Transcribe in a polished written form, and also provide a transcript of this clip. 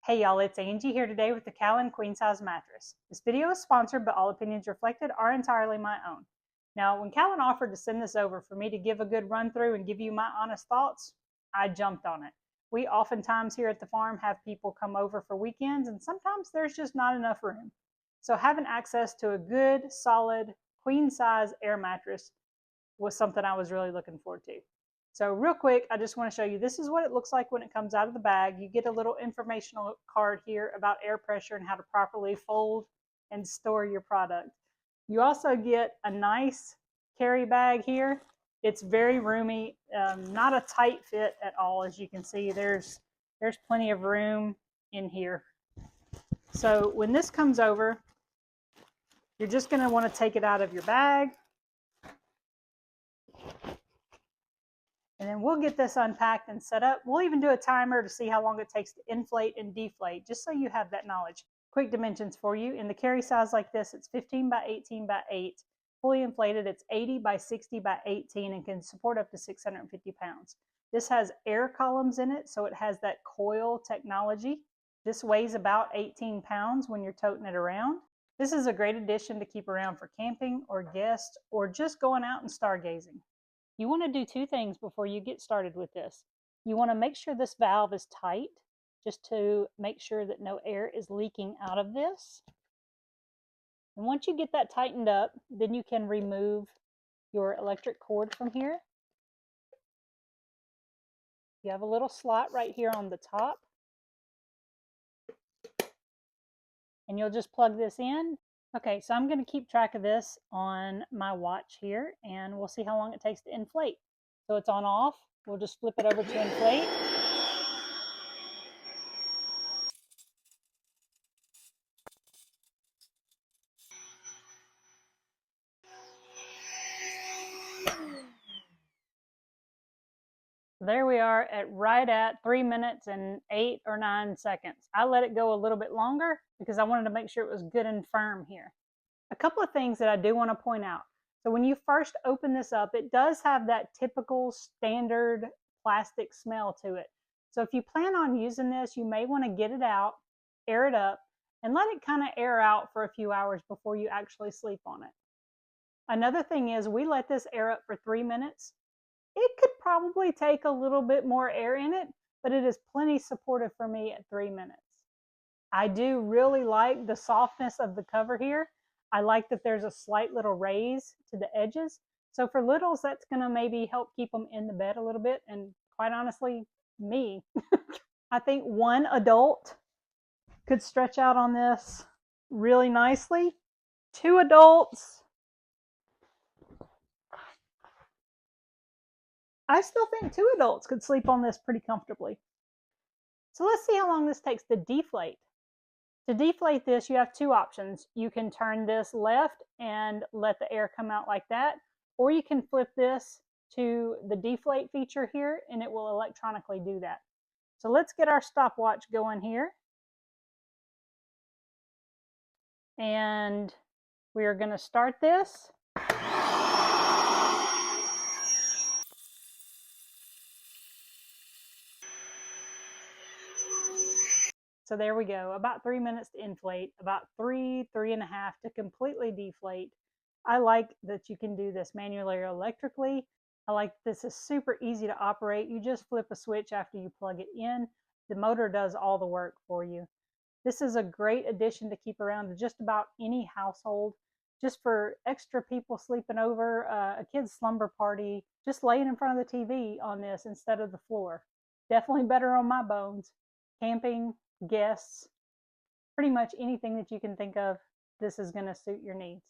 Hey y'all, it's Angie here today with the Calen queen size mattress. This video is sponsored, but all opinions reflected are entirely my own. Now, when Calen offered to send this over for me to give a good run through and give you my honest thoughts, I jumped on it. We oftentimes here at the farm have people come over for weekends, and sometimes there's just not enough room. So having access to a good, solid, queen size air mattress was something I was really looking forward to. So real quick, I just want to show you, this is what it looks like when it comes out of the bag. You get a little informational card here about air pressure and how to properly fold and store your product. You also get a nice carry bag here. It's very roomy, not a tight fit at all. As you can see, there's plenty of room in here. So when this comes over, you're just going to want to take it out of your bag. And then we'll get this unpacked and set up. We'll even do a timer to see how long it takes to inflate and deflate, just so you have that knowledge. Quick dimensions for you. In the carry size like this, it's 15 by 18 by 8. Fully inflated, it's 80 by 60 by 18 and can support up to 650 pounds. This has air columns in it, so it has that coil technology. This weighs about 18 pounds when you're toting it around. This is a great addition to keep around for camping or guests or just going out and stargazing. You want to do two things before you get started with this. You want to make sure this valve is tight, just to make sure that no air is leaking out of this. And once you get that tightened up, then you can remove your electric cord from here. You have a little slot right here on the top. And you'll just plug this in. Okay, so I'm going to keep track of this on my watch here, and we'll see how long it takes to inflate. So it's on off. We'll just flip it over to inflate. There we are at right at 3 minutes and 8 or 9 seconds. I let it go a little bit longer because I wanted to make sure it was good and firm here. A couple of things that I do want to point out. So when you first open this up, it does have that typical standard plastic smell to it. So if you plan on using this, you may want to get it out, air it up, and let it kind of air out for a few hours before you actually sleep on it. Another thing is we let this air up for 3 minutes. It could probably take a little bit more air in it, but it is plenty supportive for me at 3 minutes. I do really like the softness of the cover here. I like that there's a slight little raise to the edges. So for littles, that's going to maybe help keep them in the bed a little bit. And quite honestly, me. I think one adult could stretch out on this really nicely. 2 adults, I still think 2 adults could sleep on this pretty comfortably. So let's see how long this takes to deflate. To deflate this, you have 2 options. You can turn this left and let the air come out like that, or you can flip this to the deflate feature here and it will electronically do that. So let's get our stopwatch going here. And we are going to start this. So there we go, about 3 minutes to inflate, about 3.5 to completely deflate. I like that you can do this manually or electrically. I like this is super easy to operate. You just flip a switch after you plug it in. The motor does all the work for you. This is a great addition to keep around to just about any household, just for extra people sleeping over, a kid's slumber party, just laying in front of the TV on this instead of the floor. Definitely better on my bones. Camping, guests, pretty much anything that you can think of, this is going to suit your needs.